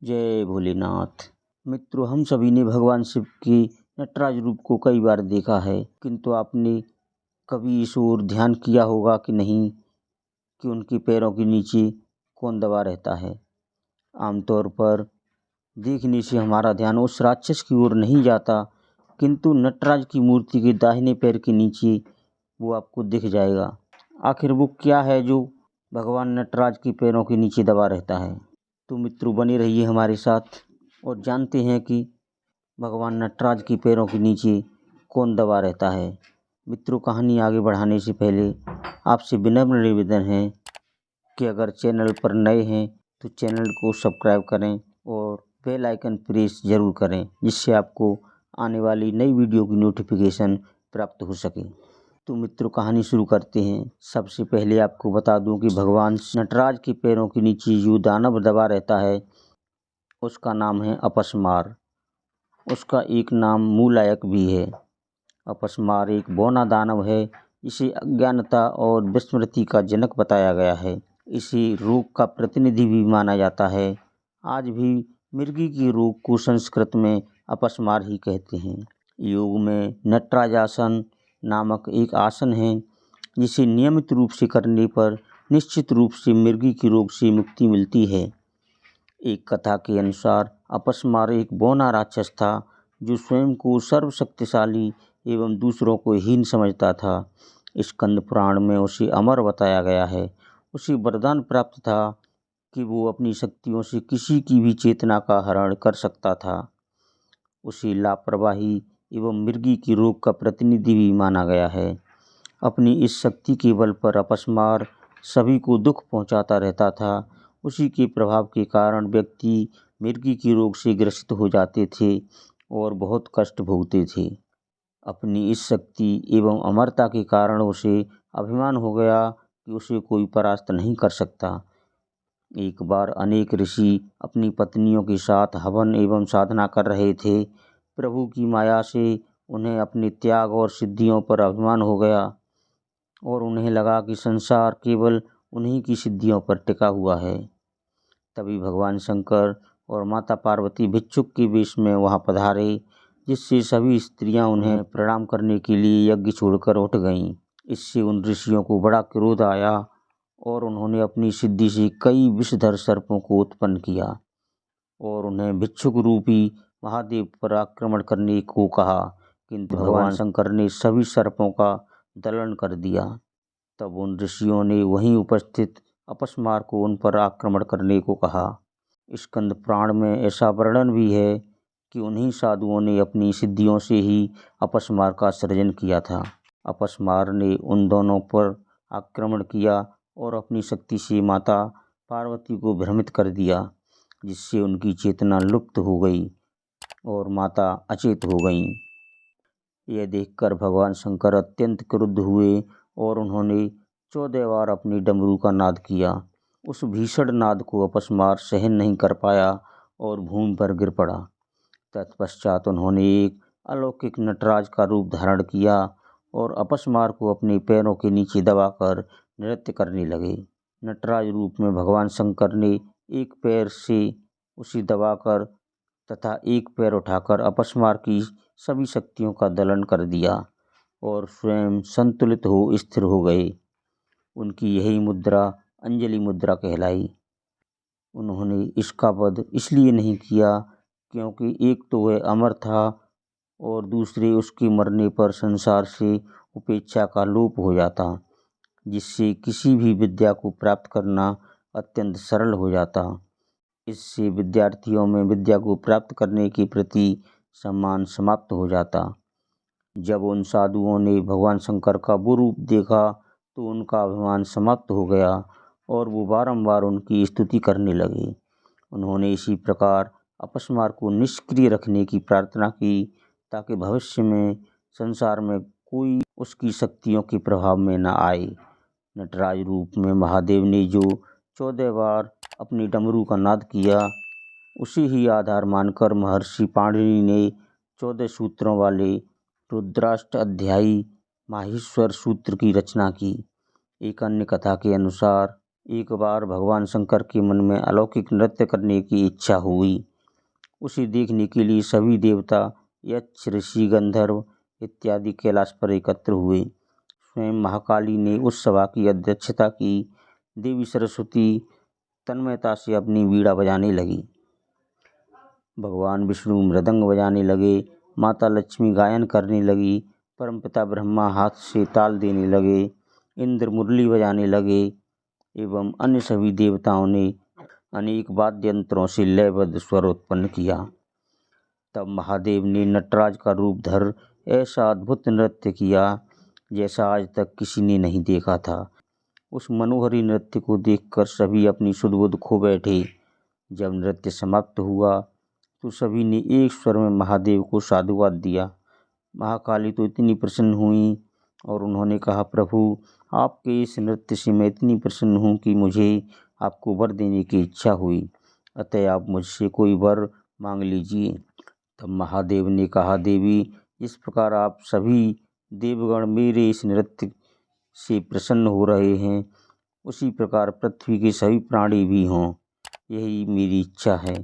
जय भोलेनाथ। मित्रों, हम सभी ने भगवान शिव के नटराज रूप को कई बार देखा है, किंतु आपने कभी इस ओर ध्यान किया होगा कि नहीं कि उनके पैरों के नीचे कौन दबा रहता है। आमतौर पर देखने से हमारा ध्यान उस राक्षस की ओर नहीं जाता, किंतु नटराज की मूर्ति के दाहिने पैर के नीचे वो आपको दिख जाएगा। आखिर वो क्या है जो भगवान नटराज के पैरों के नीचे दबा रहता है? तो मित्रों, बने रहिए हमारे साथ और जानते हैं कि भगवान नटराज के पैरों के नीचे कौन दबा रहता है। मित्रों, कहानी आगे बढ़ाने से पहले आपसे विनम्र निवेदन है कि अगर चैनल पर नए हैं तो चैनल को सब्सक्राइब करें और बेल आइकन प्रेस ज़रूर करें, जिससे आपको आने वाली नई वीडियो की नोटिफिकेशन प्राप्त हो सके। तो मित्रों, कहानी शुरू करते हैं। सबसे पहले आपको बता दूं कि भगवान नटराज के पैरों के नीचे जो दानव दबा रहता है उसका नाम है अपस्मार। उसका एक नाम मूलायक भी है। अपस्मार एक बौना दानव है। इसे अज्ञानता और विस्मृति का जनक बताया गया है। इसे रोग का प्रतिनिधि भी माना जाता है। आज भी मृगी के रोग को संस्कृत में अपस्मार ही कहते हैं। योग में नटराजासन नामक एक आसन है, जिसे नियमित रूप से करने पर निश्चित रूप से मृगी के रोग से मुक्ति मिलती है। एक कथा के अनुसार अपस्मार एक बौना राक्षस था, जो स्वयं को सर्वशक्तिशाली एवं दूसरों को हीन समझता था। स्कंद पुराण में उसे अमर बताया गया है। उसे वरदान प्राप्त था कि वो अपनी शक्तियों से किसी की भी चेतना का हरण कर सकता था। उसे लापरवाही एवं मृगी की रोग का प्रतिनिधि भी माना गया है। अपनी इस शक्ति के बल पर अपस्मार सभी को दुख पहुंचाता रहता था। उसी के प्रभाव के कारण व्यक्ति मृगी की रोग से ग्रसित हो जाते थे और बहुत कष्ट भोगते थे। अपनी इस शक्ति एवं अमरता के कारण उसे अभिमान हो गया कि उसे कोई परास्त नहीं कर सकता। एक बार अनेक ऋषि अपनी पत्नियों के साथ हवन एवं साधना कर रहे थे। प्रभु की माया से उन्हें अपने त्याग और सिद्धियों पर अभिमान हो गया और उन्हें लगा कि संसार केवल उन्हीं की सिद्धियों पर टिका हुआ है। तभी भगवान शंकर और माता पार्वती भिक्षुक के वेश में वहां पधारे, जिससे सभी स्त्रियां उन्हें प्रणाम करने के लिए यज्ञ छोड़कर उठ गईं। इससे उन ऋषियों को बड़ा क्रोध आया और उन्होंने अपनी सिद्धि से कई विषधर सर्पों को उत्पन्न किया और उन्हें भिक्षुक रूपी महादेव पर आक्रमण करने को कहा, किंतु भगवान शंकर ने सभी सर्पों का दलन कर दिया। तब उन ऋषियों ने वहीं उपस्थित अपस्मार को उन पर आक्रमण करने को कहा। स्कंद पुराण में ऐसा वर्णन भी है कि उन्हीं साधुओं ने अपनी सिद्धियों से ही अपस्मार का सृजन किया था। अपस्मार ने उन दोनों पर आक्रमण किया और अपनी शक्ति से माता पार्वती को भ्रमित कर दिया, जिससे उनकी चेतना लुप्त हो गई और माता अचेत हो गईं। यह देखकर भगवान शंकर अत्यंत क्रुद्ध हुए और उन्होंने 14 बार अपनी डमरू का नाद किया। उस भीषण नाद को अपस्मार सहन नहीं कर पाया और भूमि पर गिर पड़ा। तत्पश्चात उन्होंने एक अलौकिक नटराज का रूप धारण किया और अपस्मार को अपने पैरों के नीचे दबाकर नृत्य करने लगे। नटराज रूप में भगवान शंकर ने एक पैर से उसे दबाकर तथा एक पैर उठाकर अपस्मार की सभी शक्तियों का दलन कर दिया और स्वयं संतुलित हो स्थिर हो गए। उनकी यही मुद्रा अंजलि मुद्रा कहलाई। उन्होंने इसका वध इसलिए नहीं किया क्योंकि एक तो वह अमर था और दूसरे उसके मरने पर संसार से उपेक्षा का लोप हो जाता, जिससे किसी भी विद्या को प्राप्त करना अत्यंत सरल हो जाता। इससे विद्यार्थियों में विद्या को प्राप्त करने के प्रति सम्मान समाप्त हो जाता। जब उन साधुओं ने भगवान शंकर का वो रूप देखा तो उनका अभिमान समाप्त हो गया और वो बारंबार उनकी स्तुति करने लगे। उन्होंने इसी प्रकार अपस्मार को निष्क्रिय रखने की प्रार्थना की, ताकि भविष्य में संसार में कोई उसकी शक्तियों के प्रभाव में न आए। नटराज रूप में महादेव ने जो 14 बार अपनी डमरू का नाद किया, उसे ही आधार मानकर महर्षि पाणिनि ने 14 सूत्रों वाले रुद्राष्ट अध्यायी माहेश्वर सूत्र की रचना की। एक अन्य कथा के अनुसार एक बार भगवान शंकर के मन में अलौकिक नृत्य करने की इच्छा हुई। उसे देखने के लिए सभी देवता, यक्ष, ऋषि, गंधर्व इत्यादि कैलाश पर एकत्र हुए। स्वयं महाकाली ने उस सभा की अध्यक्षता की। देवी सरस्वती तन्मयता से अपनी वीणा बजाने लगी। भगवान विष्णु मृदंग बजाने लगे। माता लक्ष्मी गायन करने लगी। परमपिता ब्रह्मा हाथ से ताल देने लगे। इंद्र मुरली बजाने लगे एवं अन्य सभी देवताओं ने अनेक वाद्य यंत्रों से लयबद्ध स्वर उत्पन्न किया। तब महादेव ने नटराज का रूप धर ऐसा अद्भुत नृत्य किया जैसा आज तक किसी ने नहीं देखा था। उस मनोहरी नृत्य को देखकर सभी अपनी सुध बुध खो बैठे। जब नृत्य समाप्त हुआ तो सभी ने एक स्वर में महादेव को साधुवाद दिया। महाकाली तो इतनी प्रसन्न हुई और उन्होंने कहा, प्रभु, आपके इस नृत्य से मैं इतनी प्रसन्न हूँ कि मुझे आपको वर देने की इच्छा हुई, अतः आप मुझसे कोई वर मांग लीजिए। तब महादेव ने कहा, देवी, जिस प्रकार आप सभी देवगण मेरे इस नृत्य से प्रसन्न हो रहे हैं, उसी प्रकार पृथ्वी के सभी प्राणी भी हों, यही मेरी इच्छा है।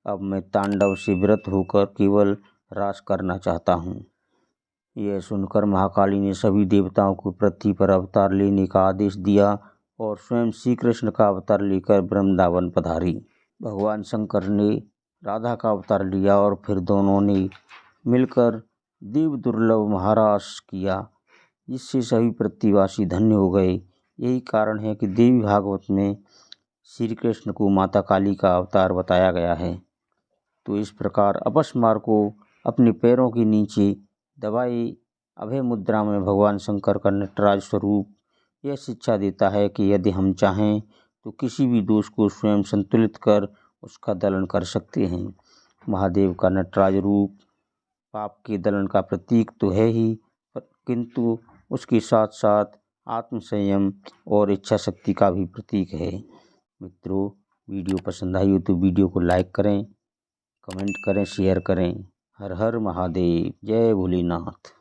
अब मैं तांडव से विरत होकर केवल रास करना चाहता हूँ। यह सुनकर महाकाली ने सभी देवताओं को पृथ्वी पर अवतार लेने का आदेश दिया और स्वयं श्री कृष्ण का अवतार लेकर वृंदावन पधारी। भगवान शंकर ने राधा का अवतार लिया और फिर दोनों ने मिलकर देव दुर्लभ महारास किया, जिससे सभी पृथ्वीवासी धन्य हो गए। यही कारण है कि देवी भागवत में श्री कृष्ण को माता काली का अवतार बताया गया है। तो इस प्रकार अपस्मार को अपने पैरों के नीचे दबाए अभय मुद्रा में भगवान शंकर का नटराज स्वरूप यह शिक्षा देता है कि यदि हम चाहें तो किसी भी दोष को स्वयं संतुलित कर उसका दलन कर सकते हैं। महादेव का नटराज रूप पाप के दलन का प्रतीक तो है ही, किंतु उसके साथ साथ आत्मसंयम और इच्छा शक्ति का भी प्रतीक है। मित्रों, वीडियो पसंद आई हो तो वीडियो को लाइक करें, कमेंट करें, शेयर करें। हर हर महादेव, जय भोलेनाथ।